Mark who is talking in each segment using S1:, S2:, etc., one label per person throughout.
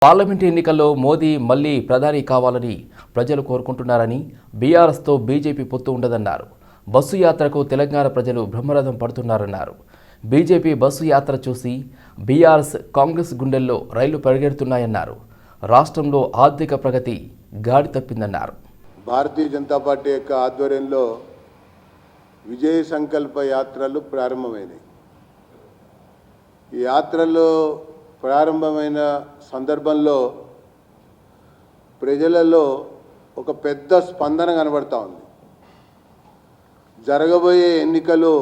S1: Parliament ఎన్నికల్లో మోదీ మళ్లీ ప్రధాని కావాలని ప్రజలు కోరుకుంటున్నారని బీఆర్ఎస్తో బీజేపీ పొత్తు ఉండదన్నారు. బస్సు యాత్రకు తెలంగాణ ప్రజలు బ్రహ్మరథం పడుతున్నారన్నారు. బీజేపీ బస్సు యాత్ర చూసి బీఆర్ఎస్ కాంగ్రెస్ గుండెల్లో రైళ్లు పరిగెడుతున్నాయన్నారు. రాష్ట్రంలో ఆర్థిక ప్రగతి గాడి తప్పిందన్నారు.
S2: భారతీయ జనతా పార్టీ యొక్క ఆధ్వర్యంలో విజయ సంకల్ప యాత్రలు ప్రారంభమైనాయి. ఈ యాత్రలో ప్రారంభమైన సందర్భంలో ప్రజలలో ఒక పెద్ద స్పందన కనబడతా ఉంది. జరగబోయే ఎన్నికలు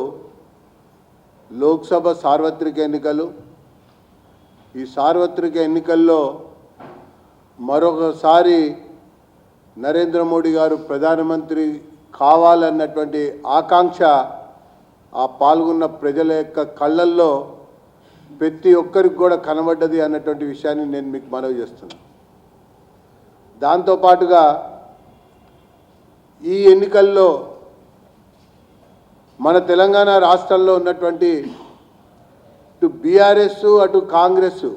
S2: లోక్సభ సార్వత్రిక ఎన్నికలు. ఈ సార్వత్రిక ఎన్నికల్లో మరొకసారి నరేంద్ర మోడీ గారు ప్రధానమంత్రి కావాలన్నటువంటి ఆకాంక్ష ఆ పాల్గొన్న ప్రజల యొక్క కళ్ళల్లో ప్రతి ఒక్కరికి కూడా కనబడ్డది అన్నటువంటి విషయాన్ని నేను మీకు మనవి చేస్తున్నాను. దాంతోపాటుగా ఈ ఎన్నికల్లో మన తెలంగాణ రాష్ట్రంలో ఉన్నటువంటి ఇటు బీఆర్ఎస్ అటు కాంగ్రెస్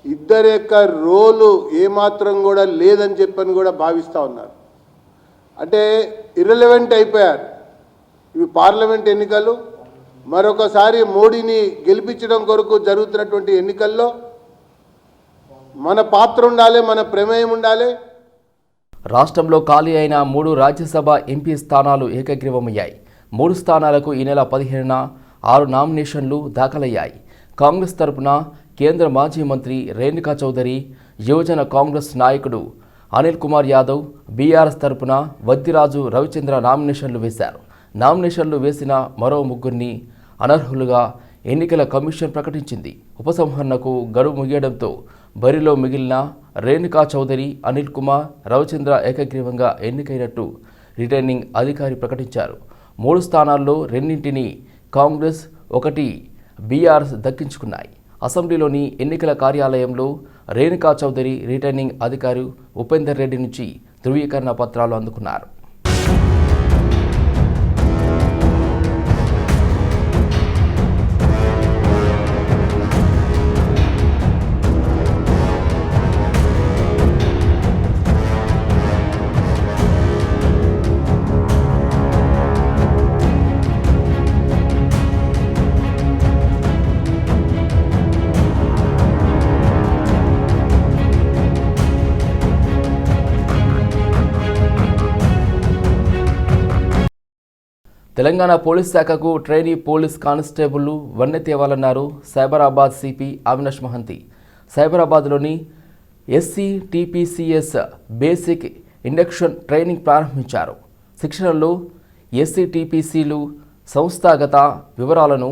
S2: ఇద్దరి యొక్క రోలు ఏమాత్రం కూడా లేదని చెప్పని కూడా భావిస్తూ ఉన్నారు. అంటే ఇర్రెలవెంట్ అయిపోయారు. ఇవి పార్లమెంట్ ఎన్నికలు. మరొకసారి మోడీని గెలిపించడం కొరకు జరుగుతున్నటువంటి ఎన్నికల్లో మన పాత్ర ఉండాలి, మన ప్రమేయం ఉండాలి.
S1: రాష్ట్రంలో ఖాళీ అయిన 3 రాజ్యసభ ఎంపీ స్థానాలు ఏకగ్రీవమయ్యాయి. 3 స్థానాలకు ఈ నెల 15న 6 నామినేషన్లు దాఖలయ్యాయి. కాంగ్రెస్ తరపున కేంద్ర మాజీ మంత్రి రేణుకా చౌదరి, యువజన కాంగ్రెస్ నాయకుడు అనిల్ కుమార్ యాదవ్, బీఆర్ఎస్ తరపున వద్దిరాజు రవిచంద్ర నామినేషన్లు వేశారు. నామినేషన్లు వేసిన మరో 3 అనర్హులుగా ఎన్నికల కమిషన్ ప్రకటించింది. ఉపసంహరణకు గడువు ముగియడంతో బరిలో మిగిలిన రేణుకా చౌదరి, అనిల్ కుమార్, రవిచంద్ర ఏకగ్రీవంగా ఎన్నికైనట్టు రిటర్నింగ్ అధికారి ప్రకటించారు. 3 స్థానాల్లో 2 కాంగ్రెస్, 1 బీఆర్ఎస్ దక్కించుకున్నాయి. అసెంబ్లీలోని ఎన్నికల కార్యాలయంలో రేణుకా చౌదరి రిటర్నింగ్ అధికారి ఉపేందర్ రెడ్డి నుంచి ధృవీకరణ పత్రాలు అందుకున్నారు. తెలంగాణ పోలీస్ శాఖకు ట్రైనీ పోలీస్ కానిస్టేబుళ్లు వన్నె తేవాలన్నారు సైబరాబాద్ సిపి అవినాష్ మహంతి. సైబరాబాద్లోని SCTPCS బేసిక్ ఇండక్షన్ ట్రైనింగ్ ప్రారంభించారు. శిక్షణలో SCTPCలు సంస్థాగత వివరాలను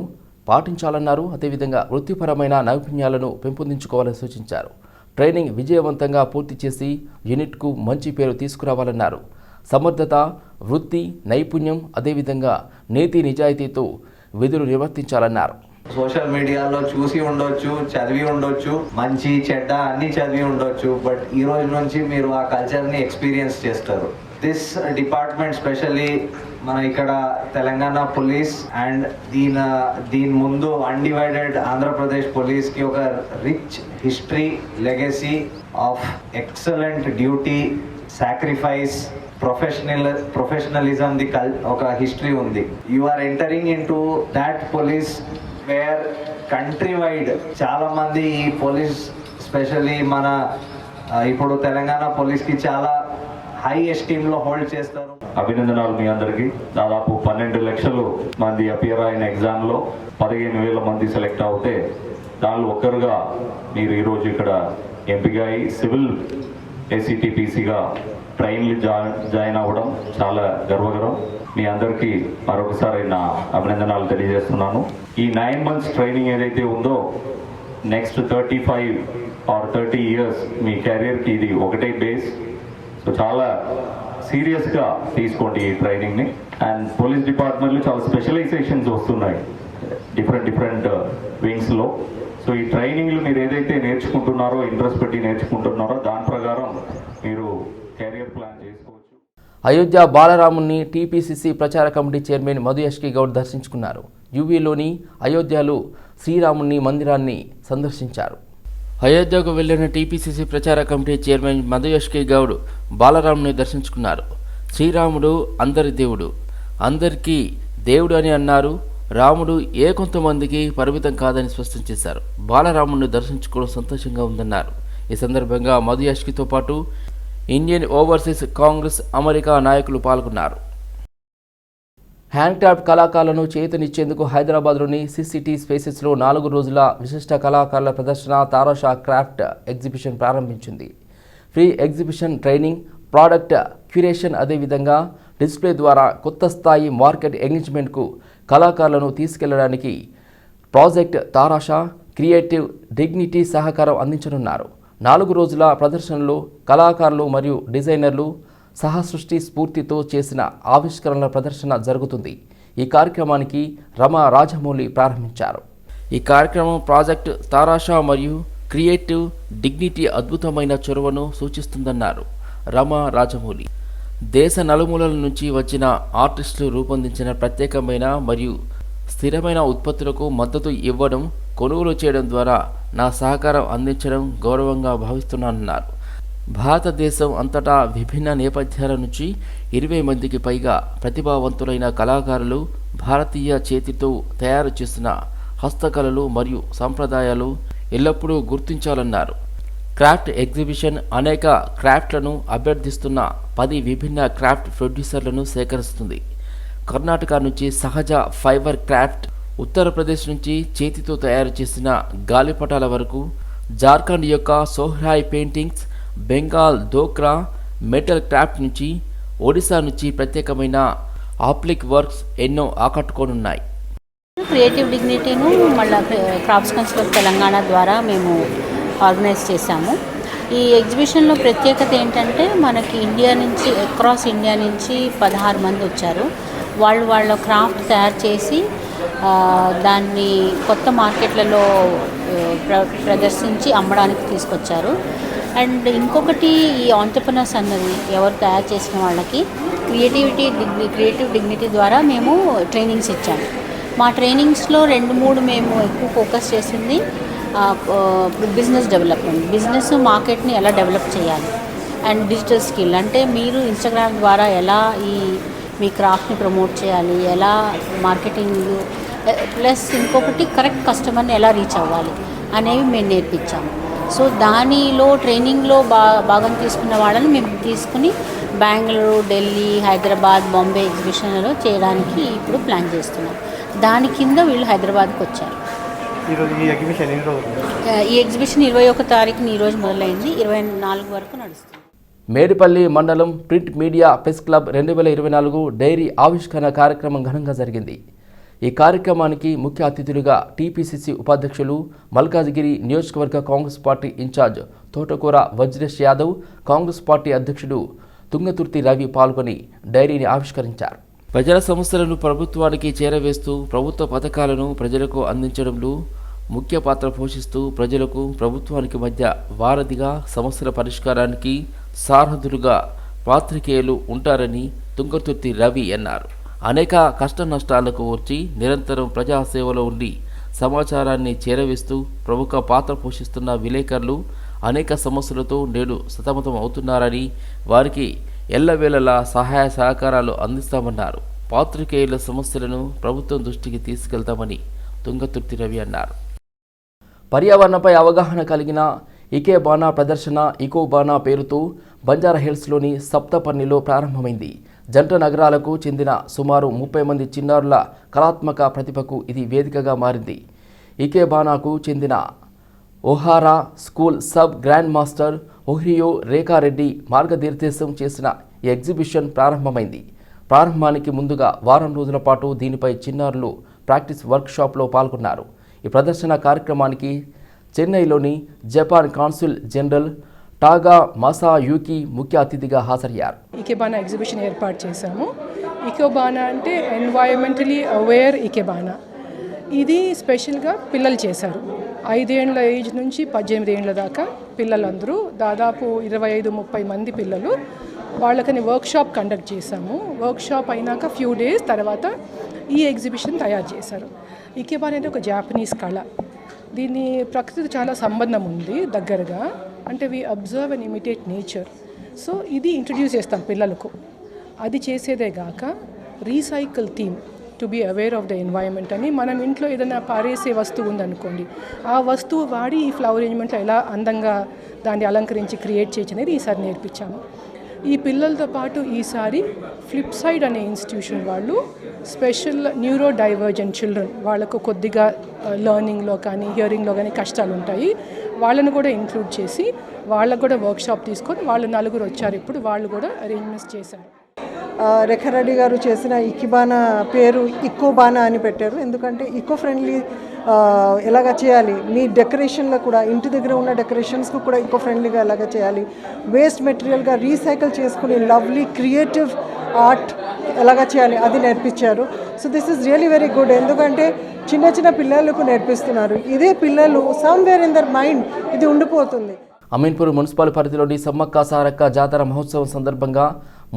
S1: పాటించాలన్నారు. అదేవిధంగా వృత్తిపరమైన నైపుణ్యాలను పెంపొందించుకోవాలని సూచించారు. ట్రైనింగ్ విజయవంతంగా పూర్తి చేసి యూనిట్కు మంచి పేరు తీసుకురావాలన్నారు. సమర్థత, వృత్తి నైపుణ్యం, అదేవిధంగా నీతి నిజాయితీతో విధులు నిర్వర్తించాలన్నారు.
S3: సోషల్ మీడియాలో చూసి ఉండొచ్చు, చదివి ఉండొచ్చు, మంచి చెడ్డ అన్ని చదివి ఉండొచ్చు, బట్ ఈ రోజు నుంచి మీరు ఆ కల్చర్ని ఎక్స్పీరియన్స్ చేస్తారు. దిస్ డిపార్ట్మెంట్ స్పెషల్లీ మన ఇక్కడ తెలంగాణ పోలీస్ అండ్ దీని ముందు అన్డివైడెడ్ ఆంధ్రప్రదేశ్ పోలీస్కి ఒక rich history, legacy of excellent duty, sacrifice, professionalism ఒక హిస్టరీ ఉంది. You are entering into that police where country wide చాలా మంది ఈ పోలీస్ స్పెషల్లీ మన ఇప్పుడు తెలంగాణ పోలీస్కి చాలా హై ఎస్టీమ్లో హోల్డ్ చేస్తారు.
S4: అభినందనాలు మీ అందరికీ. దాదాపు 12 లక్షలు మంది అపియర్ అయిన ఎగ్జామ్లో 15,000 మంది సెలెక్ట్ అవుతే దానిలో ఒక్కరుగా మీరు ఈరోజు ఇక్కడ ఎంపిక అయి సివిల్ SCTPCగా ట్రైన్లు జాయిన్ అవ్వడం చాలా గర్వకరం. మీ అందరికీ మరొకసారి నా అభినందనాలు తెలియజేస్తున్నాను. ఈ 9 months ట్రైనింగ్ ఏదైతే ఉందో నెక్స్ట్ 35 or 30 years మీ కెరీర్కి ఇది ఒకటే బేస్. సో చాలా సీరియస్గా తీసుకోండి ఈ ట్రైనింగ్ని. అండ్ పోలీస్ డిపార్ట్మెంట్లో చాలా స్పెషలైజేషన్స్ వస్తున్నాయి డిఫరెంట్ వింగ్స్లో. సో ఈ ట్రైనింగ్లు మీరు ఏదైతే నేర్చుకుంటున్నారో, ఇంట్రెస్ట్ పెట్టి నేర్చుకుంటున్నారో దాని ప్రకారం మీరు కెరియర్ ప్లాన్ చేసుకోవచ్చు.
S1: అయోధ్య బాలరాముని టీపీసీసీ ప్రచార కమిటీ చైర్మన్ మధు యష్కి గౌడ్ దర్శించుకున్నారు. యూవీలోని అయోధ్యలో శ్రీరాముని మందిరాన్ని సందర్శించారు. అయోధ్యకు వెళ్లిన టీపీసీసీ ప్రచార కమిటీ చైర్మన్ మధుయష్కి గౌడ్ బాలరాముని దర్శించుకున్నారు. శ్రీరాముడు అందరి దేవుడు, అందరికీ దేవుడు అని అన్నారు. రాముడు కొంతమందికి పరిమితం కాదని స్పష్టం చేశారు. బాలరాముని దర్శించుకోవడం సంతోషంగా ఉందన్నారు. ఈ సందర్భంగా మధుయష్కితో పాటు ఇండియన్ ఓవర్సీస్ కాంగ్రెస్ అమెరికా నాయకులు పాల్గొన్నారు. హ్యాండ్క్రాఫ్ట్ కళాకారులను చేతనిచ్చేందుకు హైదరాబాద్లోని సిసిటీ స్పేసెస్లో 4 రోజుల విశిష్ట కళాకారుల ప్రదర్శన తారాషా క్రాఫ్ట్ ఎగ్జిబిషన్ ప్రారంభించింది. Free exhibition, training, product curation, అదేవిధంగా డిస్ప్లే ద్వారా కొత్త స్థాయి మార్కెట్ ఎంగేజ్మెంట్కు కళాకారులను తీసుకెళ్లడానికి ప్రాజెక్ట్ తారాషా క్రియేటివ్ డిగ్నిటీ సహకారం అందించనున్నారు. 4 రోజుల ప్రదర్శనలో కళాకారులు మరియు డిజైనర్లు సహసృష్టి స్ఫూర్తితో చేసిన ఆవిష్కరణల ప్రదర్శన జరుగుతుంది. ఈ కార్యక్రమానికి రమా రాజమౌళి ప్రారంభించారు. ఈ కార్యక్రమం ప్రాజెక్ట్ తారాషా మరియు క్రియేటివ్ డిగ్నిటీ అద్భుతమైన చొరవను సూచిస్తుందన్నారు రమా రాజమౌళి. దేశ నలుమూలల నుంచి వచ్చిన ఆర్టిస్టులు రూపొందించిన ప్రత్యేకమైన మరియు స్థిరమైన ఉత్పత్తులకు మద్దతు ఇవ్వడం, కొనుగోలు చేయడం ద్వారా నా సహకారం అందించడం గౌరవంగా భావిస్తున్నానన్నారు. భారతదేశం అంతటా విభిన్న నేపథ్యాల నుంచి 20 మందికి పైగా ప్రతిభావంతులైన కళాకారులు భారతీయ చేతితో తయారు చేసిన హస్తకళలు మరియు సంప్రదాయాలు ఎల్లప్పుడూ గుర్తించాలన్నారు. క్రాఫ్ట్ ఎగ్జిబిషన్ అనేక క్రాఫ్ట్లను అభ్యర్థిస్తున్న 10 విభిన్న క్రాఫ్ట్ ప్రొడ్యూసర్లను సేకరిస్తుంది. కర్ణాటక నుంచి సహజ ఫైబర్ క్రాఫ్ట్, ఉత్తరప్రదేశ్ నుంచి చేతితో తయారు చేసిన గాలిపటాల వరకు, జార్ఖండ్ యొక్క Sohrai paintings, Bengal Dhokra metal craft నుంచి, ఒడిశా నుంచి ప్రత్యేకమైన ఆప్లిక్ వర్క్స్ ఎన్నో ఆకట్టుకోనున్నాయి.
S5: క్రియేటివ్ డిగ్నిటీను మళ్ళీ క్రాఫ్ట్స్ కౌన్సిల్ ఆఫ్ తెలంగాణ ద్వారా మేము ఆర్గనైజ్ చేశాము. ఈ ఎగ్జిబిషన్లో ప్రత్యేకత ఏంటంటే మనకి ఇండియా నుంచి, అక్రాస్ ఇండియా నుంచి 16 మంది వచ్చారు. వాళ్ళ క్రాఫ్ట్ తయారు చేసి దాన్ని కొత్త మార్కెట్లలో ప్రదర్శించి అమ్మడానికి తీసుకొచ్చారు. అండ్ ఇంకొకటి, ఈ ఆంటర్ప్రెనర్స్ అన్నది ఎవరు తయారు చేసిన వాళ్ళకి క్రియేటివ్ డిగ్నిటీ ద్వారా మేము ట్రైనింగ్స్ ఇచ్చాము. మా ట్రైనింగ్స్లో 2-3 మేము ఎక్కువ ఫోకస్ చేసింది బిజినెస్ డెవలప్మెంట్, బిజినెస్ మార్కెట్ని ఎలా డెవలప్ చేయాలి, అండ్ డిజిటల్ స్కిల్ అంటే మీరు ఇన్స్టాగ్రామ్ ద్వారా ఎలా మీ క్రాఫ్ట్ని ప్రమోట్ చేయాలి, ఎలా మార్కెటింగ్, ప్లస్ ఇంకొకటి కరెక్ట్ కస్టమర్ని ఎలా రీచ్ అవ్వాలి అనేవి మేము నేర్పించాము. సో దానిలో ట్రైనింగ్లో భాగం తీసుకున్న వాళ్ళని మేము తీసుకుని బెంగళూరు, ఢిల్లీ, హైదరాబాద్, బాంబే ఎగ్జిబిషన్లలో చేయడానికి ఇప్పుడు ప్లాన్ చేస్తున్నాం. దాని కింద వీళ్ళు హైదరాబాద్కి వచ్చారు. ఈ ఎగ్జిబిషన్ 21 తారీఖున ఈరోజు మొదలైంది, 24 వరకు నడుస్తుంది.
S1: మేడిపల్లి మండలం print media press club 2024 diary ఆవిష్కరణ కార్యక్రమం ఘనంగా జరిగింది. ఈ కార్యక్రమానికి ముఖ్య అతిథులుగా టీపీసీసీ ఉపాధ్యక్షులు, మల్కాజ్గిరి నియోజకవర్గ కాంగ్రెస్ పార్టీ ఇన్ఛార్జ్ తోటకూర వజ్రేష్ యాదవ్, కాంగ్రెస్ పార్టీ అధ్యక్షుడు తుంగతుర్తి రవి పాల్గొని డైరీని ఆవిష్కరించారు. ప్రజల సమస్యలను ప్రభుత్వానికి చేరవేస్తూ ప్రభుత్వ పథకాలను ప్రజలకు అందించడంలో ముఖ్య పాత్ర పోషిస్తూ ప్రజలకు ప్రభుత్వానికి మధ్య వారధిగా, సమస్యల పరిష్కారానికి సారథులుగా పాత్రికేయులు ఉంటారని తుంగతుర్తి రవి అన్నారు. అనేక కష్ట నష్టాలకు వచ్చి నిరంతరం ప్రజాసేవలో ఉండి సమాచారాన్ని చేరవేస్తూ ప్రముఖ పాత్ర పోషిస్తున్న విలేకరులు అనేక సమస్యలతో నేడు సతమతం అవుతున్నారని, వారికి ఎల్లవేళలా సహాయ సహకారాలు అందిస్తామన్నారు. పాత్రికేయుల సమస్యలను ప్రభుత్వం దృష్టికి తీసుకెళ్తామని తుంగతుర్తి రవి అన్నారు. పర్యావరణంపై అవగాహన కలిగిన ఇకేబానా ప్రదర్శన ఇకోబానా పేరుతో బంజారాహిల్స్లోని సప్తపర్ణిలో ప్రారంభమైంది. జంట నగరాలకు చెందిన సుమారు 30 మంది చిన్నారుల కళాత్మక ప్రతిభకు ఇది వేదికగా మారింది. ఇకేబానాకు చెందిన ఓహారా school sub grand master ఓహ్రియో Rekhareddy మార్గనిర్దేశం చేసిన ఈ ఎగ్జిబిషన్ ప్రారంభమైంది. ప్రారంభానికి ముందుగా వారం రోజుల పాటు దీనిపై చిన్నారులు ప్రాక్టీస్ వర్క్షాప్లో పాల్గొన్నారు. ఈ ప్రదర్శన కార్యక్రమానికి చెన్నైలోని జపాన్ కాన్సుల్ జనరల్ టాగా మసాయుకి ముఖ్య అతిథిగా హాజరయ్యారు.
S6: ఇకేబానా ఎగ్జిబిషన్ ఏర్పాటు చేశాము. ఇకోబానా అంటే ఎన్వైరన్మెంటలీ అవేర్ ఇకేబానా. ఇది స్పెషల్గా పిల్లలు చేశారు. 5 ఏళ్ల ఏజ్ నుంచి 18 ఏళ్ల దాకా పిల్లలందరూ, దాదాపు 25-30 మంది పిల్లలు, వాళ్ళకని వర్క్షాప్ కండక్ట్ చేశాము. వర్క్షాప్ అయినాక ఫ్యూ డేస్ తర్వాత ఈ ఎగ్జిబిషన్ తయారు చేశారు. ఇకేబానా అంటే ఒక జాపనీస్ కళ. దీని ప్రకృతితో చాలా సంబంధం ఉంది దగ్గరగా, అంటే we observe and imitate nature. So ఇది ఇంట్రడ్యూస్ చేస్తాం పిల్లలకు. అది చేసేదే గాక recycle theme to be aware of the environment అని. మనం ఇంట్లో ఏదైనా పారేసే వస్తువు ఉందనుకోండి, ఆ వస్తువు వాడి ఈ ఫ్లవర్ అరేంజ్మెంట్లో ఎలా అందంగా దాన్ని అలంకరించి క్రియేట్ చేయొచ్చు అనేది ఈసారి నేర్పించాము. ఈ పిల్లలతో పాటు ఈసారి ఫ్లిప్ సైడ్ అనే ఇన్స్టిట్యూషన్ వాళ్ళు స్పెషల్ న్యూరో డైవర్జెంట్ చిల్డ్రన్, వాళ్ళకు కొద్దిగా లెర్నింగ్లో కానీ హియరింగ్లో కానీ కష్టాలు ఉంటాయి, వాళ్ళని కూడా ఇంక్లూడ్ చేసి వాళ్ళకు కూడా వర్క్షాప్ తీసుకొని వాళ్ళు 4 వచ్చారు. ఇప్పుడు వాళ్ళు కూడా అరేంజ్మెంట్స్ చేశారు.
S7: రేఖారెడ్డి గారు చేసిన ఇకిబానా పేరు ఇకోబానా అని పెట్టారు. ఎందుకంటే ఈకో ఫ్రెండ్లీ ఎలాగ చేయాలి, మీ డెకరేషన్లో కూడా ఇంటి దగ్గర ఉన్న డెకరేషన్స్కు కూడా ఈకో ఫ్రెండ్లీగా ఎలాగ చేయాలి, వేస్ట్ మెటీరియల్గా రీసైకిల్ చేసుకుని లవ్లీ క్రియేటివ్ ఆర్ట్ ఎలాగ చేయాలి అది నేర్పించారు. So this is really very good. ఎందుకంటే చిన్న చిన్న పిల్లలకు నేర్పిస్తున్నారు. ఇదే పిల్లలు సమ్వేర్ ఇన్ దర్ మైండ్ ఇది ఉండిపోతుంది.
S1: అమీన్పూర్ మున్సిపల్ పరిధిలోని సమ్మక్క సారక్క జాతర మహోత్సవం సందర్భంగా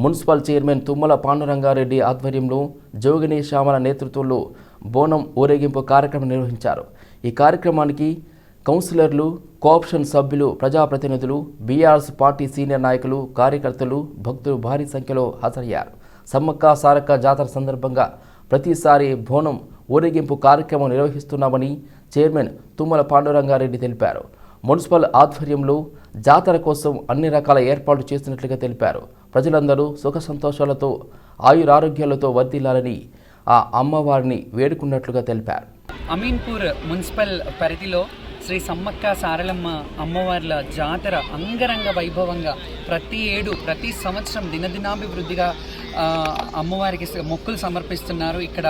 S1: మున్సిపల్ చైర్మన్ తుమ్మల పాండురంగారెడ్డి ఆధ్వర్యంలో జోగిని శ్యామల నేతృత్వంలో బోనం ఊరేగింపు కార్యక్రమం నిర్వహించారు. ఈ కార్యక్రమానికి కౌన్సిలర్లు, కోఆప్షన్ సభ్యులు, ప్రజాప్రతినిధులు, బీఆర్ఎస్ పార్టీ సీనియర్ నాయకులు, కార్యకర్తలు, భక్తులు భారీ సంఖ్యలో హాజరయ్యారు. సమ్మక్క సారక్క జాతర సందర్భంగా ప్రతిసారి బోనం ఊరేగింపు కార్యక్రమం నిర్వహిస్తున్నామని చైర్మన్ తుమ్మల పాండురంగారెడ్డి తెలిపారు. మున్సిపల్ ఆధ్వర్యంలో జాతర కోసం అన్ని రకాల ఏర్పాట్లు చేస్తున్నట్లుగా తెలిపారు. ప్రజలందరూ సుఖ సంతోషాలతో ఆయురారోగ్యాలతో వర్ధిల్లాలని ఆ అమ్మవారిని వేడుకున్నట్లుగా తెలిపారు.
S8: అమీన్పూర్ మున్సిపల్ పరిధిలో శ్రీ సమ్మక్క సారలమ్మ అమ్మవార్ల జాతర అంగరంగ వైభవంగా ప్రతి సంవత్సరం దినదినాభివృద్ధిగా అమ్మవారికి మొక్కులు సమర్పిస్తున్నారు. ఇక్కడ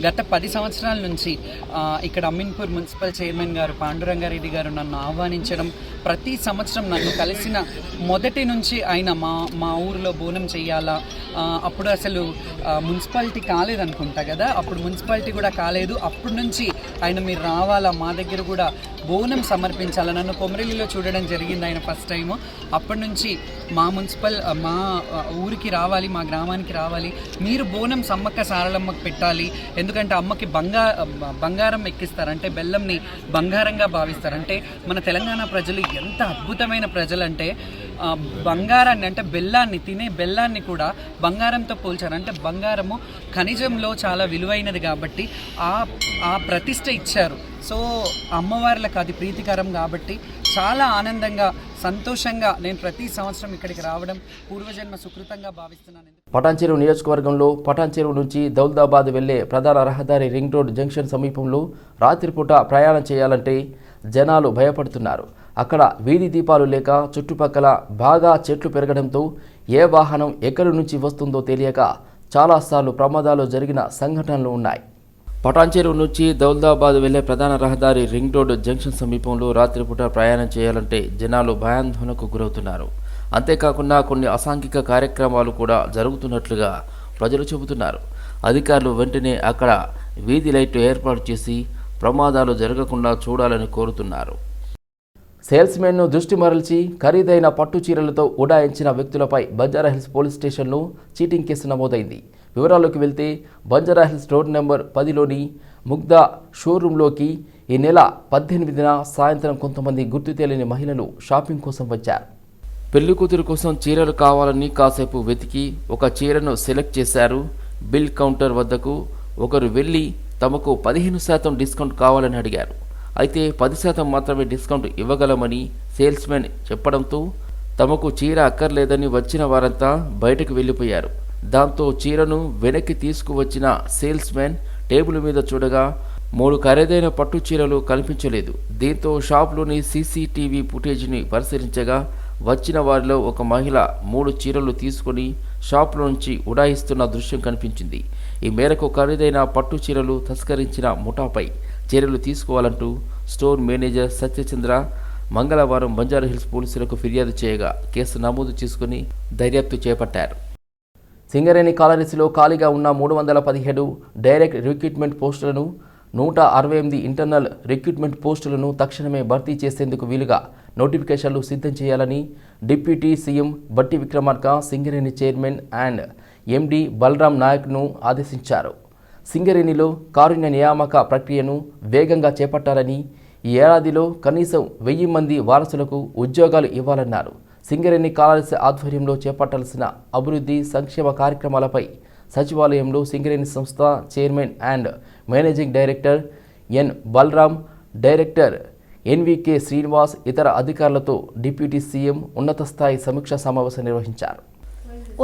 S8: గత 10 సంవత్సరాల నుంచి ఇక్కడ అమీన్పూర్ మున్సిపల్ చైర్మన్ గారు పాండురంగారెడ్డి గారు నన్ను ఆహ్వానించడం, ప్రతి సంవత్సరం నన్ను కలిసిన మొదటి నుంచి ఆయన మా ఊరిలో బోనం చెయ్యాలా, అప్పుడు అసలు మున్సిపాలిటీ కాలేదనుకుంటా కదా, అప్పుడు మున్సిపాలిటీ కూడా కాలేదు, అప్పటి నుంచి ఆయన మీరు రావాలా, మా దగ్గర కూడా బోనం సమర్పించాలా, నన్ను కొమరెల్లిలో చూడడం జరిగింది ఆయన ఫస్ట్ టైము. అప్పటి నుంచి మా ఊరికి రావాలి, మా గ్రామానికి రావాలి, మీరు బోనం సమ్మక్క సారలమ్మకు పెట్టాలి. ఎందుకంటే అమ్మకి బంగారం ఎక్కిస్తారు, అంటే బెల్లంని బంగారంగా భావిస్తారు. అంటే మన తెలంగాణ ప్రజలు ఎంత అద్భుతమైన ప్రజలు అంటే బంగారాన్ని, అంటే బెల్లాన్ని, తినే బెల్లాన్ని కూడా బంగారంతో పోల్చారు. అంటే బంగారము ఖనిజంలో చాలా విలువైనది కాబట్టి ఆ ప్రతిష్ట ఇచ్చారు. సో అమ్మవార్లకు అది ప్రీతికరం కాబట్టి చాలా ఆనందంగా, సంతోషంగా నేను ప్రతి సంవత్సరం ఇక్కడికి రావడం పూర్వజన్మ సుకృతంగా భావిస్తున్నాను.
S1: పటాన్చెరు నియోజకవర్గంలో పటాన్చెరు నుంచి దౌలతాబాద్ వెళ్లే ప్రధాన రహదారి రింగ్ రోడ్ జంక్షన్ సమీపంలో రాత్రిపూట ప్రయాణం చేయాలంటే జనాలు భయపడుతున్నారు. అక్కడ వీధి దీపాలు లేక చుట్టుపక్కల బాగా చెట్లు పెరగడంతో ఏ వాహనం ఎక్కడి నుంచి వస్తుందో తెలియక చాలాసార్లు ప్రమాదాలు జరిగిన సంఘటనలు ఉన్నాయి. పటాన్చెరు నుంచి దౌలతాబాద్ వెళ్లే ప్రధాన రహదారి రింగ్ రోడ్ జంక్షన్ సమీపంలో రాత్రిపూట ప్రయాణం చేయాలంటే జనాలు భయాందోళనకు గురవుతున్నారు. అంతేకాకుండా కొన్ని అసాంఘిక కార్యక్రమాలు కూడా జరుగుతున్నట్లుగా ప్రజలు చెబుతున్నారు. అధికారులు వెంటనే అక్కడ వీధి లైట్లు ఏర్పాటు చేసి ప్రమాదాలు జరగకుండా చూడాలని కోరుతున్నారు. సేల్స్మెన్ను దృష్టి మరల్చి ఖరీదైన పట్టు చీరలతో ఉడాయించిన వ్యక్తులపై బంజారాహిల్స్ పోలీస్ స్టేషన్లో చీటింగ్ కేసు నమోదైంది. వివరాల్లోకి వెళ్తే బంజారాహిల్స్ రోడ్ నెంబర్ 10లోని ముగ్ధా షోరూంలోకి ఈ నెల 18న సాయంత్రం కొంతమంది గుర్తు తెలియని మహిళలు షాపింగ్ కోసం వచ్చారు. పెళ్లి కూతురు కోసం చీరలు కావాలని కాసేపు వెతికి ఒక చీరను సెలెక్ట్ చేశారు. బిల్ కౌంటర్ వద్దకు ఒకరు వెళ్ళి తమకు 15% డిస్కౌంట్ కావాలని అడిగారు. అయితే 10% మాత్రమే డిస్కౌంట్ ఇవ్వగలమని సేల్స్మెన్ చెప్పడంతో తమకు చీర అక్కర్లేదని వచ్చిన వారంతా బయటకు వెళ్ళిపోయారు. దాంతో చీరను వెనక్కి తీసుకువచ్చిన సేల్స్మెన్ టేబుల్ మీద చూడగా 3 ఖరీదైన పట్టు చీరలు కనిపించలేదు. దీంతో షాప్లోని సీసీటీవీ ఫుటేజ్ని పరిశీలించగా వచ్చిన వారిలో ఒక మహిళ 3 చీరలు తీసుకుని షాప్లో నుంచి ఉడాయిస్తున్న దృశ్యం కనిపించింది. ఈ మేరకు ఖరీదైన పట్టు చీరలు తస్కరించిన ముఠాపై చర్యలు తీసుకోవాలంటూ స్టోర్ మేనేజర్ సత్యచంద్ర మంగళవారం బంజారాహిల్స్ పోలీసులకు ఫిర్యాదు చేయగా కేసు నమోదు చేసుకుని దర్యాప్తు చేపట్టారు. సింగరేణి కాలనీస్లో ఖాళీగా ఉన్న 317 డైరెక్ట్ రిక్రూట్మెంట్ పోస్టులను 168 ఇంటర్నల్ రిక్రూట్మెంట్ పోస్టులను తక్షణమే భర్తీ చేసేందుకు వీలుగా నోటిఫికేషన్లు సిద్ధం చేయాలని deputy CM Bhatti Vikramarka Singareni chairman and MD Balaram నాయక్ను ఆదేశించారు. సింగరేణిలో కారుణ్య నియామక ప్రక్రియను వేగంగా చేపట్టాలని, ఈ ఏడాదిలో కనీసం 1000 మంది వారసులకు ఉద్యోగాలు ఇవ్వాలన్నారు. సింగరేణి కాలనీస్ ఆధ్వర్యంలో చేపట్టాల్సిన అభివృద్ధి సంక్షేమ కార్యక్రమాలపై సచివాలయంలో సింగరేణి సంస్థ chairman and managing director N Balram, director NVK Srinivas ఇతర అధికారులతో డిప్యూటీ సీఎం ఉన్నత స్థాయి సమీక్షా సమావేశం నిర్వహించారు.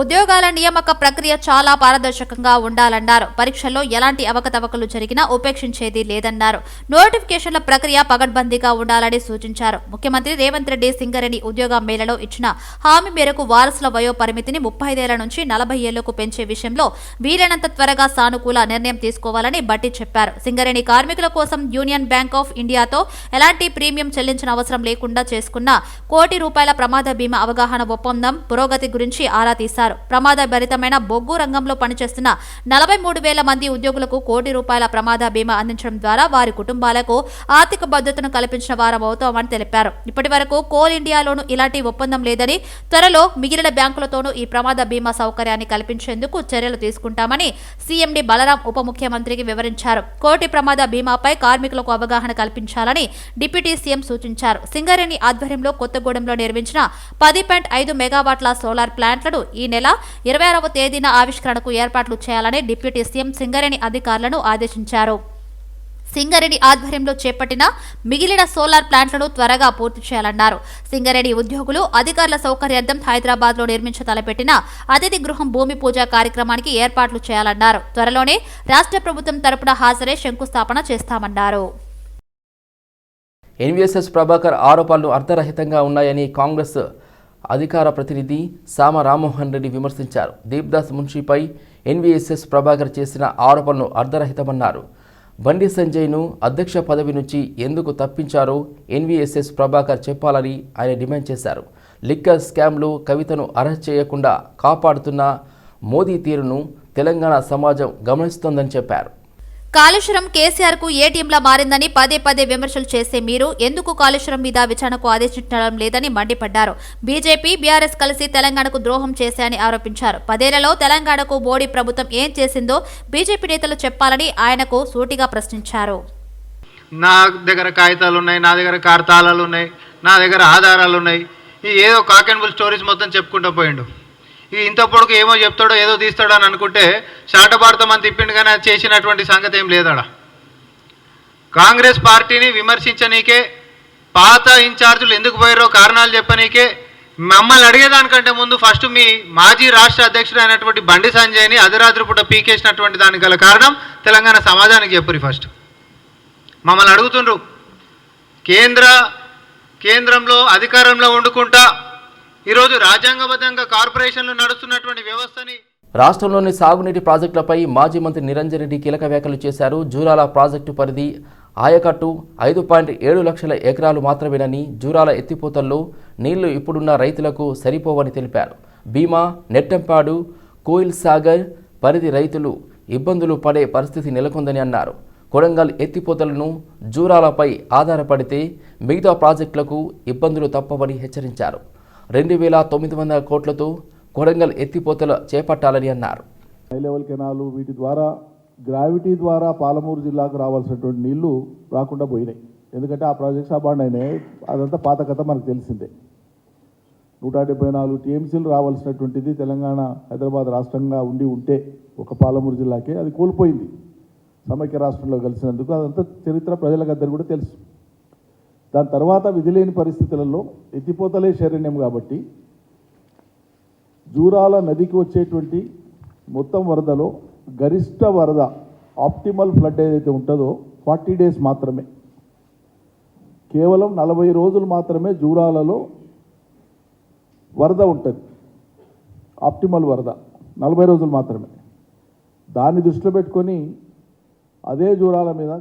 S9: ఉద్యోగాల నియామక ప్రక్రియ చాలా పారదర్శకంగా ఉండాలన్నారు. పరీక్షల్లో ఎలాంటి అవకతవకలు జరిగినా ఉపేక్షించేది లేదన్నారు. నోటిఫికేషన్ల ప్రక్రియ పగడ్బందీగా ఉండాలని సూచించారు. ముఖ్యమంత్రి రేవంత్ రెడ్డి సింగరేణి ఉద్యోగ మేళలో ఇచ్చిన హామీ మేరకు వారసుల వయో పరిమితిని 35 ఏళ్ల నుంచి 40 ఏళ్లకు పెంచే విషయంలో వీలైనంత త్వరగా సానుకూల నిర్ణయం తీసుకోవాలని భట్టి చెప్పారు. సింగరేణి కార్మికుల కోసం యూనియన్ బ్యాంక్ ఆఫ్ ఇండియాతో ఎలాంటి ప్రీమియం చెల్లించిన అవసరం లేకుండా చేసుకున్న ₹1 కోటి ప్రమాద బీమా అవగాహన ఒప్పందం పురోగతి గురించి ఆరా తీశారు. ప్రమాద భరితమైన బొగ్గు రంగంలో పనిచేస్తున్న 43,000 మంది ఉద్యోగులకు ₹1 కోటి ప్రమాద బీమా అందించడం ద్వారా వారి కుటుంబాలకు ఆర్థిక భద్రతను కల్పించిన వారం అవుతామని తెలిపారు. ఇప్పటి వరకు కోల్ ఇండియాలోనూ ఇలాంటి ఒప్పందం లేదని, త్వరలో మిగిలిన బ్యాంకులతోనూ ఈ ప్రమాద బీమా సౌకర్యాన్ని కల్పించేందుకు చర్యలు తీసుకుంటామని సీఎండీ బలరాం ఉప ముఖ్యమంత్రికి వివరించారు. కోటి ప్రమాద బీమాపై కార్మికులకు అవగాహన కల్పించాలని డిప్యూటీ సీఎం సూచించారు. సింగరేణి ఆధ్వర్యంలో కొత్తగూడెంలో నిర్మించిన 10.5 మెగావాట్ల సోలార్ ప్లాంట్లను ఈ నెల 26వ తేదీన ఆవిష్కరణకు ఏర్పాట్లు చేయాలని డిప్యూటీ సీఎం సింగరేణి అధికారులను ఆదేశించారు. సింగరేణి ఆధ్వర్యంలో చేపట్టిన మిగిలిన సోలార్ ప్లాంట్లను త్వరగా పూర్తి చేయాలన్నారు. సింగరేణి ఉద్యోగులు అధికారుల సౌకర్యార్థం హైదరాబాద్లో నిర్మించ తలపెట్టిన అతిథి గృహం భూమి పూజ కార్యక్రమానికి ఏర్పాట్లు చేయాలన్నారు. త్వరలోనే రాష్ట్ర ప్రభుత్వం తరపున హాజరై శంకుస్థాపన చేస్తామన్నారు.
S1: ఎన్వీఎస్ఎస్ ప్రభాకర్ ఆరోపణలు అర్థరహితంగా ఉన్నాయని కాంగ్రెస్ అధికార ప్రతినిధి సామ రామ్మోహన్ రెడ్డి విమర్శించారు. దీప్దాస్ మున్షిపై ఎన్వీఎస్ఎస్ ప్రభాకర్ చేసిన ఆరోపణలు అర్థరహితమన్నారు. బండి సంజయ్ను అధ్యక్ష పదవి నుంచి ఎందుకు తప్పించారో ఎన్వీఎస్ఎస్ ప్రభాకర్ చెప్పాలని ఆయన డిమాండ్ చేశారు. లిక్కర్ స్కామ్లో కవితను అరెస్ట్ చేయకుండా కాపాడుతున్న మోదీ తీరును తెలంగాణ సమాజం గమనిస్తోందని చెప్పారు.
S9: కాళేశ్వరం కేసీఆర్ కు ఏటీఎంలా మారిందని పదే పదే విమర్శలు చేసే మీరు ఎందుకు కాళేశ్వరం మీద విచారణకు ఆదేశించడం లేదని మండిపడ్డారు. బీజేపీ, బీఆర్ఎస్ కలిసి తెలంగాణకు ద్రోహం చేశాయని ఆరోపించారు. 10 ఏళ్లలో తెలంగాణకు మోడీ ప్రభుత్వం ఏం చేసిందో బీజేపీ నేతలు చెప్పాలని ఆయనకు సూటిగా ప్రశ్నించారు.
S10: నా దగ్గర కాగితాలు ఉన్నాయి, నా దగ్గర కార్తాళాలు ఉన్నాయి, నా దగ్గర ఆధారాలు ఉన్నాయి. ఈ ఏదో కాక్ అండ్ బుల్ స్టోరీస్ మొత్తం చెప్పుకుంటూ పోయిండు. ఈ ఇంత పొడుగు ఏమో చెప్తాడో ఏదో తీస్తాడో అని అనుకుంటే శాటభారతం అని తిప్పిండు, కానీ అది చేసినటువంటి సంగతి ఏం లేదాడ. కాంగ్రెస్ పార్టీని విమర్శించనీకే, పాత ఇన్ఛార్జీలు ఎందుకు పోయారో కారణాలు చెప్పనీకే, మమ్మల్ని అడిగేదానికంటే ముందు ఫస్ట్ మీ మాజీ రాష్ట్ర అధ్యక్షుడు అయినటువంటి బండి సంజయ్ని అర్ధరాత్రి పూట పీకేసినటువంటి దానికి గల కారణం తెలంగాణ సమాజానికి చెప్పురి. ఫస్ట్ మమ్మల్ని అడుగుతుండ్రు, కేంద్రంలో అధికారంలో వండుకుంటా ఈరోజు రాజ్యాంగబద్ధంగా కార్పొరేషన్లు నడుస్తున్నటువంటి వ్యవస్థని.
S1: రాష్ట్రంలోని సాగునీటి ప్రాజెక్టులపై మాజీ మంత్రి నిరంజన్ రెడ్డి కీలక వ్యాఖ్యలు చేశారు. జూరాల ప్రాజెక్టు పరిధి ఆయకట్టు 5.7 లక్షల ఎకరాలు మాత్రమేనని, జూరాల ఎత్తిపోతల్లో నీళ్లు ఇప్పుడున్న రైతులకు సరిపోవని తెలిపారు. భీమా, నెట్టంపాడు, కోయిల్ సాగర్ పరిధి రైతులు ఇబ్బందులు పడే పరిస్థితి నెలకొందని అన్నారు. కొడంగల్ ఎత్తిపోతలను జూరాలపై ఆధారపడితే మిగతా ప్రాజెక్టులకు ఇబ్బందులు తప్పవని హెచ్చరించారు. 2,900 కోట్లతో కొడంగల్ ఎత్తిపోతల చేపట్టాలని అన్నారు.
S11: హై లెవెల్ కెనాలు వీటి ద్వారా గ్రావిటీ ద్వారా పాలమూరు జిల్లాకు రావాల్సినటువంటి నీళ్లు రాకుండా పోయినాయి. ఎందుకంటే ఆ ప్రాజెక్ట్స్ అబాండ్ అయినాయి. అదంతా పాత కథ మనకు తెలిసిందే. 174 టీఎంసీలు రావాల్సినటువంటిది తెలంగాణ హైదరాబాద్ రాష్ట్రంగా ఉంటే ఒక పాలమూరు జిల్లాకే అది కోల్పోయింది సమైక్య రాష్ట్రంలో కలిసినందుకు. అదంతా చరిత్ర ప్రజలకందరూ కూడా తెలుసు. దాని తర్వాత విధిలేని పరిస్థితులలో ఎత్తిపోతలే శరణ్యం కాబట్టి జూరాల నదికి వచ్చేటువంటి మొత్తం వరదలో గరిష్ట వరద ఆప్టిమల్ ఫ్లడ్ ఏదైతే ఉంటుందో 40 డేస్ మాత్రమే, కేవలం 40 రోజులు మాత్రమే జూరాలలో వరద ఉంటుంది. ఆప్టిమల్ వరద 40 రోజులు మాత్రమే. దాన్ని దృష్టిలో పెట్టుకొని అదే జూరాల మీద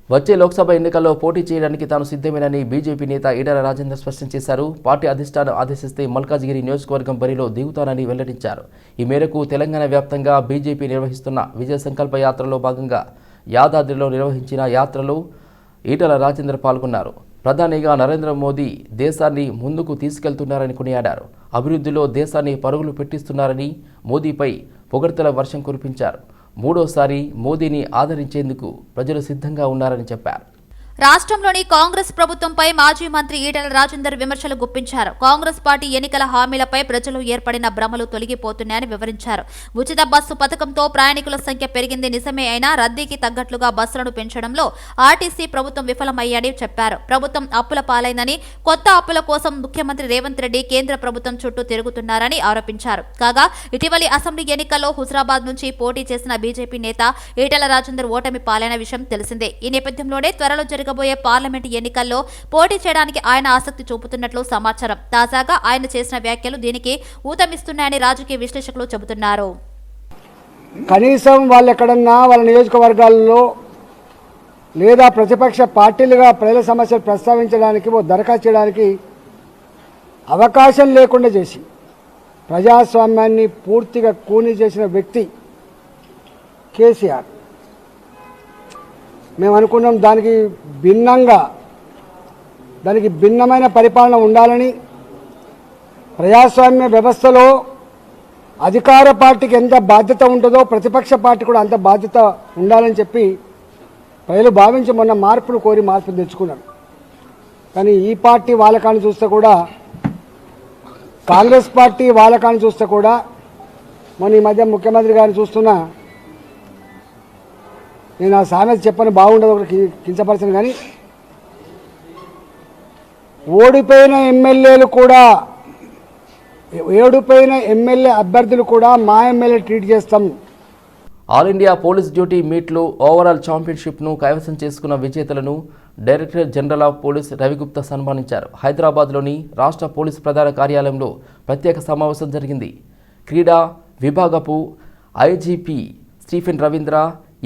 S1: వచ్చే లోక్సభ ఎన్నికల్లో పోటీ చేయడానికి తాను సిద్ధమేనని బీజేపీ నేత ఈటెల రాజేందర్ స్పష్టం చేశారు. పార్టీ అధిష్టానం ఆదేశిస్తే మల్కాజ్గిరి నియోజకవర్గం బరిలో దిగుతానని వెల్లడించారు. ఈ మేరకు తెలంగాణ వ్యాప్తంగా బీజేపీ నిర్వహిస్తున్న విజయ సంకల్ప యాత్రలో భాగంగా యాదాద్రిలో నిర్వహించిన యాత్రలో ఈటెల రాజేందర్ పాల్గొన్నారు. ప్రధానిగా నరేంద్ర మోదీ దేశాన్ని ముందుకు తీసుకెళ్తున్నారని కొనియాడారు. అభివృద్ధిలో దేశాన్ని పరుగులు పెట్టిస్తున్నారని మోదీపై పొగడ్తల వర్షం కురిపించారు. మూడోసారి మోదీని ఆదరించేందుకు ప్రజలు సిద్ధంగా ఉన్నారని చెప్పారు.
S9: రాష్ట్రంలోని కాంగ్రెస్ ప్రభుత్వంపై మాజీ మంత్రి ఈటెల రాజేందర్ విమర్శలు గుప్పించారు. కాంగ్రెస్ పార్టీ ఎన్నికల హామీలపై ప్రజలు ఏర్పడిన భ్రమలు తొలగిపోతున్నాయని వివరించారు. ఉచిత బస్సు పథకంతో ప్రయాణికుల సంఖ్య పెరిగింది నిజమే అయినా రద్దీకి తగ్గట్లుగా బస్సులను పెంచడంలో ఆర్టీసీ ప్రభుత్వం విఫలమయ్యాయని చెప్పారు. ప్రభుత్వం అప్పుల పాలైందని, కొత్త అప్పుల కోసం ముఖ్యమంత్రి రేవంత్ రెడ్డి కేంద్ర ప్రభుత్వం చుట్టూ తిరుగుతున్నారని ఆరోపించారు. కాగా ఇటీవలి అసెంబ్లీ ఎన్నికల్లో హుజరాబాద్ నుంచి పోటీ చేసిన బీజేపీ నేత ఈటెల రాజేందర్ ఓటమి పాలైన విషయం తెలిసిందే. ఈ నేపథ్యంలోనే త్వరలో జరగబోయే పార్లమెంటు ఎన్నికల్లో పోటీ చేయడానికి ఆయన ఆసక్తి చూపుతున్నట్లు సమాచారం. తాజాగా ఆయన చేసిన వ్యాఖ్యలు దీనికి ఊతమిస్తున్నాయని రాజకీయ విశ్లేషకులు చెబుతున్నారు.
S12: కనీసం వాళ్ళు ఎక్కడన్నా వాళ్ళ నియోజకవర్గాల్లో లేదా ప్రతిపక్ష పార్టీలుగా ప్రజల సమస్యలు ప్రస్తావించడానికి దరఖాస్తు చేయడానికి అవకాశం లేకుండా చేసి ప్రజాస్వామ్యాన్ని పూర్తిగా కూని చేసిన వ్యక్తి కేసీఆర్. మేము అనుకున్నాం దానికి భిన్నమైన పరిపాలన ఉండాలని, ప్రజాస్వామ్య వ్యవస్థలో అధికార పార్టీకి ఎంత బాధ్యత ఉంటుందో ప్రతిపక్ష పార్టీ కూడా అంత బాధ్యత ఉండాలని చెప్పి ప్రజలు భావించి మొన్న మార్పును కోరి మార్పు తెచ్చుకున్నారు. కానీ ఈ పార్టీ వాళ్ళకాన్ని చూస్తే కూడా, కాంగ్రెస్ పార్టీ వాళ్ళకాన్ని చూస్తే కూడా, మొన్న ఈ మధ్య ముఖ్యమంత్రి గారిని చూస్తున్నా, నేను ఆ సామెత చెప్పని బాగుండదు, ఒకటి కించపరచను, కానీ ఓడిపోయిన ఎమ్మెల్యే అభ్యర్థులు కూడా మా ఎమ్మెల్యే ట్రీట్ చేస్తాం.
S1: ఆల్ ఇండియా పోలీస్ డ్యూటీ మీట్లో ఓవరాల్ ఛాంపియన్షిప్ను కైవసం చేసుకున్న విజేతలను director general of police Ravi Gupta సన్మానించారు. హైదరాబాద్లోని రాష్ట్ర పోలీస్ ప్రధాన కార్యాలయంలో ప్రత్యేక సమావేశం జరిగింది. క్రీడా విభాగపు ఐజీపీ స్టీఫెన్ రవీంద్ర,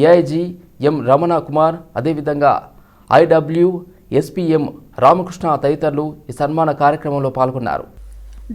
S1: ఏఐజీ ఎం రమణ కుమార్, అదేవిధంగా ఐడబ్ల్యూఎస్పీఎం రామకృష్ణ తదితరులు ఈ సన్మాన కార్యక్రమంలో పాల్గొన్నారు.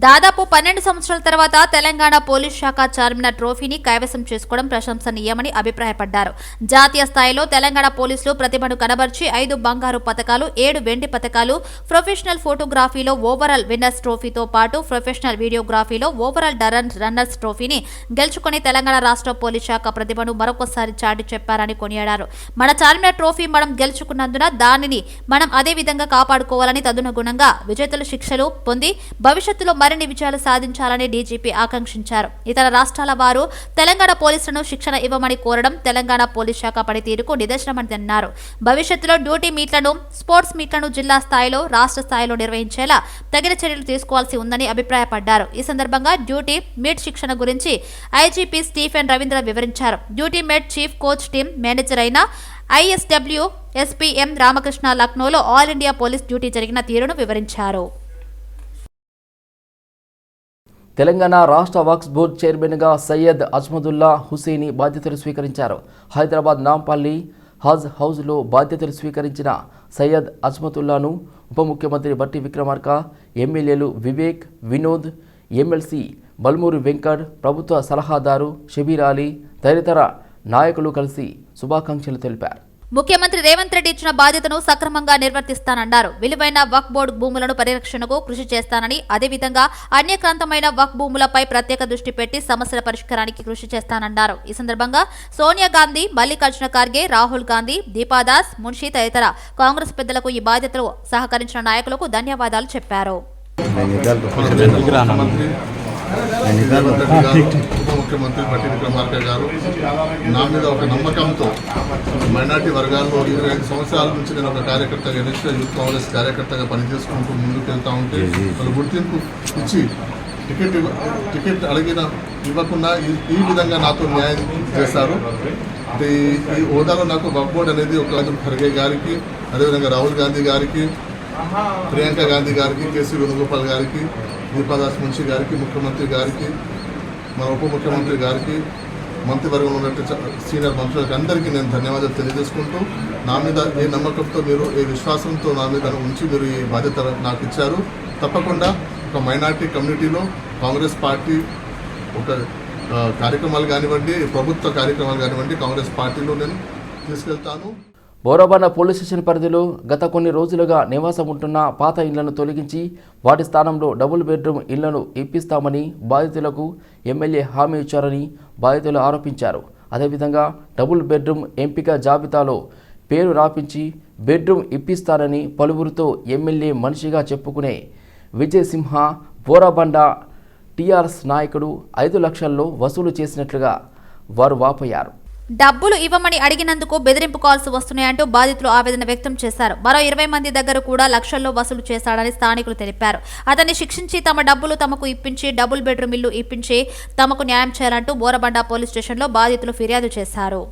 S9: దాదాపు 12 సంవత్సరాల తర్వాత తెలంగాణ పోలీస్ శాఖ చార్మినార్ ట్రోఫీని కైవసం చేసుకోవడం ప్రశంసనీయమని అభిప్రాయపడ్డారు. జాతీయ స్థాయిలో తెలంగాణ పోలీసులు ప్రతిభను కనబర్చి 5 బంగారు పతకాలు, 7 వెండి పతకాలు, ప్రొఫెషనల్ ఫోటోగ్రఫీలో ఓవరాల్ విన్నర్స్ ట్రోఫీతో పాటు ప్రొఫెషనల్ వీడియోగ్రఫీలో ఓవరాల్ రన్నర్స్ ట్రోఫీని గెలుచుకుని తెలంగాణ రాష్ట్ర పోలీస్ శాఖ ప్రతిభను మరొకసారి చాటి చెప్పారని కొనియాడారు. మన చార్మినార్ ట్రోఫీ మనం గెలుచుకున్నందున దానిని మనం అదే విధంగా కాపాడుకోవాలని, తదనుగుణంగా విజేతలు శిక్షలు పొంది భవిష్యత్తులో మరిన్ని విజయాలు సాధించాలని డీజీపీ ఆకాంక్షించారు. ఇతర రాష్ట్రాల వారు తెలంగాణ పోలీసులను శిక్షణ ఇవ్వమని కోరడం తెలంగాణ పోలీస్ శాఖ పనితీరుకు నిదర్శనమని అన్నారు. భవిష్యత్తులో డ్యూటీ మీట్లను, స్పోర్ట్స్ మీట్లను జిల్లా స్థాయిలో, రాష్ట్ర స్థాయిలో నిర్వహించేలా తగిన చర్యలు తీసుకోవాల్సి ఉందని అభిప్రాయపడ్డారు. ఈ సందర్భంగా డ్యూటీ మీట్ శిక్షణ గురించి ఐజీపీ స్టీఫెన్ రవీంద్ర వివరించారు. Duty meet chief coach team manager అయిన ఐఎస్డబ్ల్యూఎస్పీఎం రామకృష్ణ లక్నోలో ఆల్ ఇండియా పోలీస్ డ్యూటీ జరిగిన తీరును వివరించారు.
S1: తెలంగాణ రాష్ట్ర వక్ఫ్ బోర్డు చైర్మన్గా సయ్యద్ అజ్మదుల్లా హుసేని బాధ్యతలు స్వీకరించారు. హైదరాబాద్ నాంపల్లి హజ్ హౌస్లో బాధ్యతలు స్వీకరించిన సయ్యద్ అజ్మతుల్లాను ఉప ముఖ్యమంత్రి బట్టి విక్రమార్క, ఎమ్మెల్యేలు వివేక్, వినోద్, ఎమ్మెల్సీ బల్మూరి వెంకట్, ప్రభుత్వ సలహాదారు షబీర్ అలీ తదితర నాయకులు కలిసి శుభాకాంక్షలు తెలిపారు.
S9: ముఖ్యమంత్రి రేవంత్ రెడ్డి ఇచ్చిన బాధ్యతను సక్రమంగా నిర్వర్తిస్తానన్నారు. విలువైన వక్ఫ్ బోర్డు భూములను పరిరక్షణకు కృషి చేస్తానని, అదేవిధంగా అన్యక్రాంతమైన వక్ఫ్ భూములపై ప్రత్యేక దృష్టి పెట్టి సమస్యల పరిష్కారానికి కృషి చేస్తానన్నారు. ఈ సందర్భంగా సోనియా గాంధీ, మల్లికార్జున ఖార్గే, రాహుల్ గాంధీ, దీపాదాస్ మున్షి తదితర కాంగ్రెస్ పెద్దలకు ఈ బాధ్యతలు సహకరించిన నాయకులకు ధన్యవాదాలు చెప్పారు.
S13: ఉప ముఖ్యమంత్రి బట్టి విక్రమార్క గారు నా మీద ఒక నమ్మకంతో మైనార్టీ వర్గాల్లో 25 సంవత్సరాల నుంచి నేను ఒక కార్యకర్తగా, నేషనల్ యూత్ కాంగ్రెస్ కార్యకర్తగా పనిచేసుకుంటూ ముందుకు వెళ్తూ ఉంటే వాళ్ళు గుర్తింపు ఇచ్చి టికెట్ ఇవ్వకుండా ఈ విధంగా నాతో న్యాయం చేశారు. ఈ హోదాలో నాకు వక్ఫ్ బోర్డు అనేది ఒక ఖర్గే గారికి, అదేవిధంగా రాహుల్ గాంధీ గారికి, ప్రియాంక గాంధీ గారికి, కేసీ వేణుగోపాల్ గారికి, దీపాదాస్ మున్షి గారికి, ముఖ్యమంత్రి గారికి, మన ఉప ముఖ్యమంత్రి గారికి, మంత్రివర్గంలో ఉన్నట్టు సీనియర్ మంత్రులకి అందరికీ నేను ధన్యవాదాలు తెలియజేసుకుంటూ, నా మీద ఏ నమ్మకంతో మీరు, ఏ విశ్వాసంతో నా మీద ఉంచి మీరు ఈ బాధ్యత నాకు ఇచ్చారు. తప్పకుండా ఒక మైనార్టీ కమ్యూనిటీలో కాంగ్రెస్ పార్టీ ఒక కార్యక్రమాలు కానివ్వండి, ప్రభుత్వ కార్యక్రమాలు కానివ్వండి, కాంగ్రెస్ పార్టీలో నేను తీసుకెళ్తాను.
S1: బోరబండ పోలీస్ స్టేషన్ పరిధిలో గత కొన్ని రోజులుగా నివాసం ఉంటున్న పాత ఇళ్లను తొలగించి వాటి స్థానంలో డబుల్ బెడ్రూమ్ ఇళ్లను ఇప్పిస్తామని బాధితులకు ఎమ్మెల్యే హామీ ఇచ్చారని బాధితులు ఆరోపించారు. అదేవిధంగా డబుల్ బెడ్రూమ్ ఎంపిక జాబితాలో పేరు రాపించి బెడ్రూమ్ ఇప్పిస్తానని పలువురితో ఎమ్మెల్యే మనిషిగా చెప్పుకునే విజయసింహ బోరాబండ టీఆర్ఎస్ నాయకుడు 5 లక్షల్లో వసూలు చేసినట్లుగా వారు వాపోయారు.
S9: డబ్బులు ఇవ్వమని అడిగినందుకు బెదిరింపు కాల్స్ వస్తున్నాయంటూ బాధితులు ఆవేదన వ్యక్తం చేశారు. మరో 20 మంది దగ్గర కూడా లక్షల్లో వసూలు చేశాడని స్థానికులు తెలిపారు. అతన్ని శిక్షించి తమ డబ్బులు తమకు ఇప్పించి డబుల్ బెడ్రూమ్ ఇల్లు ఇప్పించి తమకు న్యాయం చేయాలంటూ బోరబండ పోలీస్ స్టేషన్లో బాధితులు ఫిర్యాదు చేశారు.